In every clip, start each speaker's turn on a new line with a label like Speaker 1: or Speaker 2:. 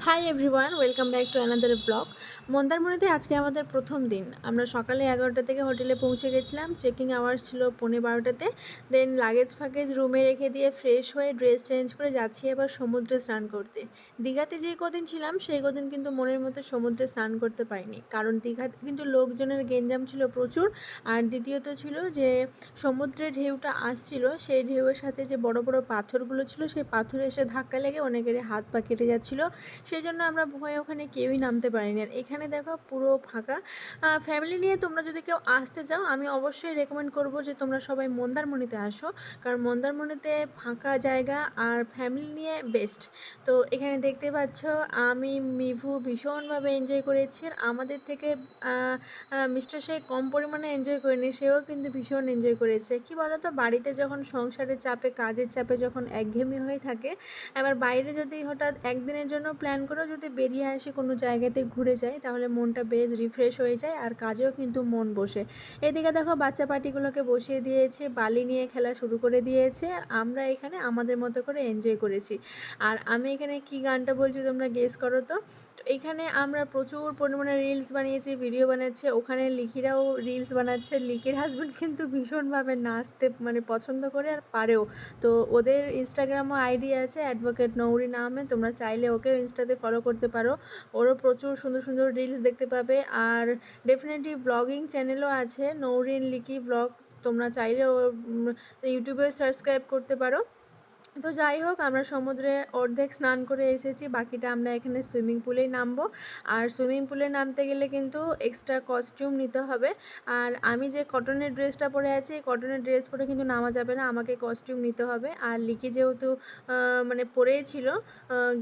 Speaker 1: Hi everyone, welcome back to another blog. মন্দারমণিতে আজকে আমাদের প্রথম দিন। আমরা সকালে 11টা থেকে হোটেলে পৌঁছে গেছিলাম। চেকিং আওয়ার্স ছিল 11:15-তে। দেন লাগেজ ফাগেজ রুমে রেখে দিয়ে ফ্রেশ হয়ে ড্রেস চেঞ্জ করে যাচ্ছি এবার সমুদ্রে স্নান করতে। দীঘাতে যে কদিন ছিলাম সেই কদিন কিন্তু মনের মতো সমুদ্রে স্নান করতে পারিনি, কারণ দীঘাতে কিন্তু লোকজনের গেঞ্জাম ছিল প্রচুর। আর দ্বিতীয়ত ছিল যে সমুদ্রের ঢেউটা আসছিল, সেই ঢেউয়ের সাথে যে বড় বড় পাথরগুলো ছিল সেই পাথরে এসে ধাক্কা লেগে অনেকেরই হাত পা কেটে যাচ্ছিলো। সেই জন্য আমরা ভয়ে ওখানে কেউই নামতে পারিনি। আর এখানে দেখো পুরো ফাঁকা। ফ্যামিলি নিয়ে তোমরা যদি কেউ আসতে চাও, আমি অবশ্যই রেকমেন্ড করব যে তোমরা সবাই মন্দারমণিতে আসো, কারণ মন্দারমণিতে ফাঁকা জায়গা আর ফ্যামিলি নিয়ে বেস্ট। তো এখানে দেখতে পাচ্ছ আমি মিভু ভীষণভাবে এনজয় করেছি। আর আমাদের থেকে মিস্টার শেখ কম পরিমাণে এনজয় করেনি, সেও কিন্তু ভীষণ এনজয় করেছে। কি বলো তো, বাড়িতে যখন সংসারের চাপে কাজের চাপে যখন একঘেয়েমি হয়ে থাকে, এবার বাইরে যদি হঠাৎ একদিনের জন্য প্ল্যান করেও যদি বেরিয়ে আসি কোনো জায়গাতে ঘুরে যাই, তাহলে মনটা বেশ রিফ্রেশ হয়ে যায় আর কাজেও কিন্তু মন বসে। এদিকে দেখো বাচ্চা পার্টিগুলোকে বসিয়ে দিয়েছে, বালি নিয়ে খেলা শুরু করে দিয়েছে, আর আমরা এখানে আমাদের মতো করে এনজয় করেছি। আর আমি এখানে কি গানটা বলছি তোমরা গেস করো তো। এখানে আমরা প্রচুর পরিমাণে রিলস বানিয়েছি, ভিডিও বানাচ্ছে, ওখানে লিখিরাও রিলস বানাচ্ছে। লিখির হাজব্যান্ড কিন্তু ভীষণভাবে নাচতে পছন্দ করে আর পারেও। তো ওদের ইনস্টাগ্রামও আইডি আছে, অ্যাডভোকেট নৌরি নামে, তোমরা চাইলে ওকেও ইনস্টাতে ফলো করতে পারো। ওরও প্রচুর সুন্দর সুন্দর রিলস দেখতে পাবে। আর ডেফিনেটলি ব্লগিং চ্যানেলও আছে, নৌরিন লিকি ব্লগ, তোমরা চাইলে ও ইউটিউবে সাবস্ক্রাইব করতে পারো। তো যাই হোক, আমরা সমুদ্রে অর্ধেক স্নান করে এসেছি, বাকিটা আমরা এখানে সুইমিং পুলেই নামবো। আর সুইমিং পুলে নামতে গেলে কিন্তু এক্সট্রা কস্টিউম নিতে হবে। আর আমি যে কটনের ড্রেসটা পরে আছি, কটনের ড্রেস পরে কিন্তু নামা যাবে না, আমাকে কস্টিউম নিতে হবে। আর লিকি যেহেতু পরেই ছিল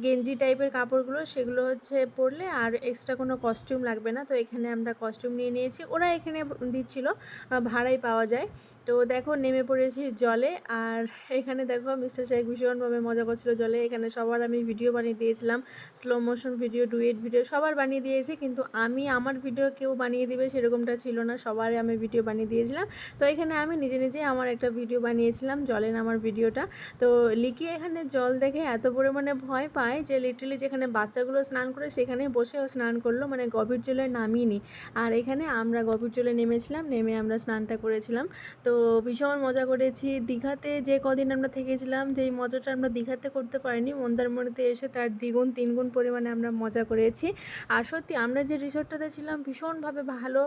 Speaker 1: গেঞ্জি টাইপের কাপড়গুলো, সেগুলো হচ্ছে পরলে আর এক্সট্রা কোনো কস্টিউম লাগবে না। তো এখানে আমরা কস্টিউম নিয়ে নিয়েছি, ওরা এখানে দিচ্ছিল, ভাড়াই পাওয়া যায়। তো দেখো নেমে পড়েছি জলে। আর এখানে দেখো মিস্টার শেখ ভীষণভাবে মজা করছিল জলে। এখানে সবার আমি ভিডিও বানিয়ে দিয়েছিলাম, slow motion video, duet video সবার বানিয়ে দিয়েছি, কিন্তু আমি আমার ভিডিও কেউ বানিয়ে দিবে সেরকমটা ছিল না, সবার আমি ভিডিও বানিয়ে দিয়েছিলাম। তো এখানে আমি নিজে নিজেই আমার একটা ভিডিও বানিয়েছিলাম, জলে নামার ভিডিওটা। তো লিকি এখানে জল দেখে এত পরিমাণে ভয় পায় যে লিটারালি যেখানে বাচ্চাগুলো স্নান করে সেখানে বসেও স্নান করলো, গভীর জলে নামিনি। আর এখানে আমরা গভীর জলে নেমেছিলাম, নেমে আমরা স্নানটা করেছিলাম। তো ভীষণ মজা করেছি। দীঘাতে যে কদিন আমরা থেকেছিলাম, যেই মজাটা আমরা দীঘাতে করতে পারিনি, মন্দারমণিতে এসে তার দ্বিগুণ তিনগুণ পরিমাণে আমরা মজা করেছি। আর সত্যি আমরা যে রিসর্টটাতে ছিলাম ভীষণভাবে ভালো,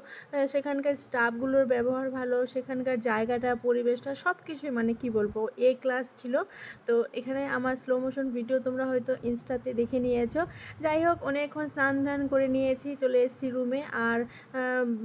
Speaker 1: সেখানকার স্টাফগুলোর ব্যবহার ভালো, সেখানকার জায়গাটা পরিবেশটা সব কিছুই কি বলবো, এ ক্লাস ছিল। তো এখানে আমার স্লো মোশন ভিডিও তোমরা হয়তো ইনস্টাতে দেখে নিয়েছো। যাই হোক, অনেকক্ষণ স্নান টান করে নিয়েছি, চলে এসেছি রুমে। আর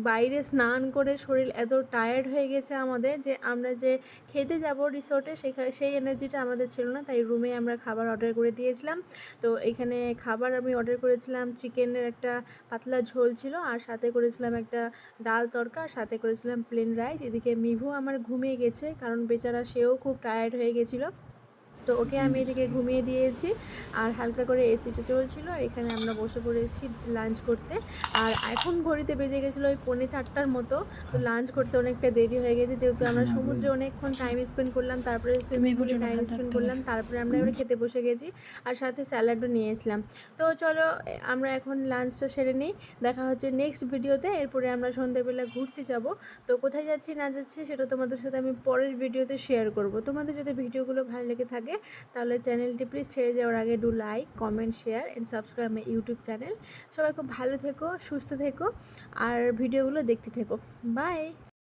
Speaker 1: বাইরে স্নান করে শরীর এত টায়ার্ড হয়ে গেছে আমাদের যে আমরা যে খেতে যাব রিসোর্টে, সেখানে সেই এনার্জিটা আমাদের ছিল না, তাই রুমে আমরা খাবার অর্ডার করে দিয়েছিলাম। তো এখানে খাবার আমি অর্ডার করেছিলাম, চিকেনের একটা পাতলা ঝোল ছিল, আর সাথে করেছিলাম একটা ডাল তড়কা, আর সাথে করেছিলাম প্লেন রাইস। এদিকে মিভু আমার ঘুমিয়ে গেছে, কারণ বেচারা সেও খুব টায়ার্ড হয়ে গেছিলো। তো ওকে আমি এদিকে ঘুমিয়ে দিয়েছি, আর হালকা করে এসিটা চলছিল, আর এখানে আমরা বসে পড়েছি লাঞ্চ করতে। আর এখন ঘড়িতে বেজে গেছিলো ওই 3:45 মতো। তো লাঞ্চ করতে অনেকটা দেরি হয়ে গেছে, যেহেতু আমরা সমুদ্রে অনেকক্ষণ টাইম স্পেন্ড করলাম, তারপরে সুইমিং পুলে টাইম স্পেন্ড করলাম, তারপরে আমরা এবার খেতে বসে গেছি, আর সাথে স্যালাডও নিয়েছিলাম। তো চলো আমরা এখন লাঞ্চটা সেরে নিই, দেখা হচ্ছে নেক্সট ভিডিওতে। এরপরে আমরা সন্ধ্যেবেলা ঘুরতে যাব। তো কোথায় যাচ্ছি না যাচ্ছি সেটা তোমাদের সাথে আমি পরের ভিডিওতে শেয়ার করব। তোমাদের যদি ভিডিওগুলো ভালো লেগে থাকে, তাহলে চ্যানেলটি প্লিজ ছেড়ে যাওয়ার আগে do like, comment, share and subscribe my YouTube channel. সবাই খুব ভালো থেকো, সুস্থ থেকো, আর ভিডিওগুলো দেখতে থেকো। বাই।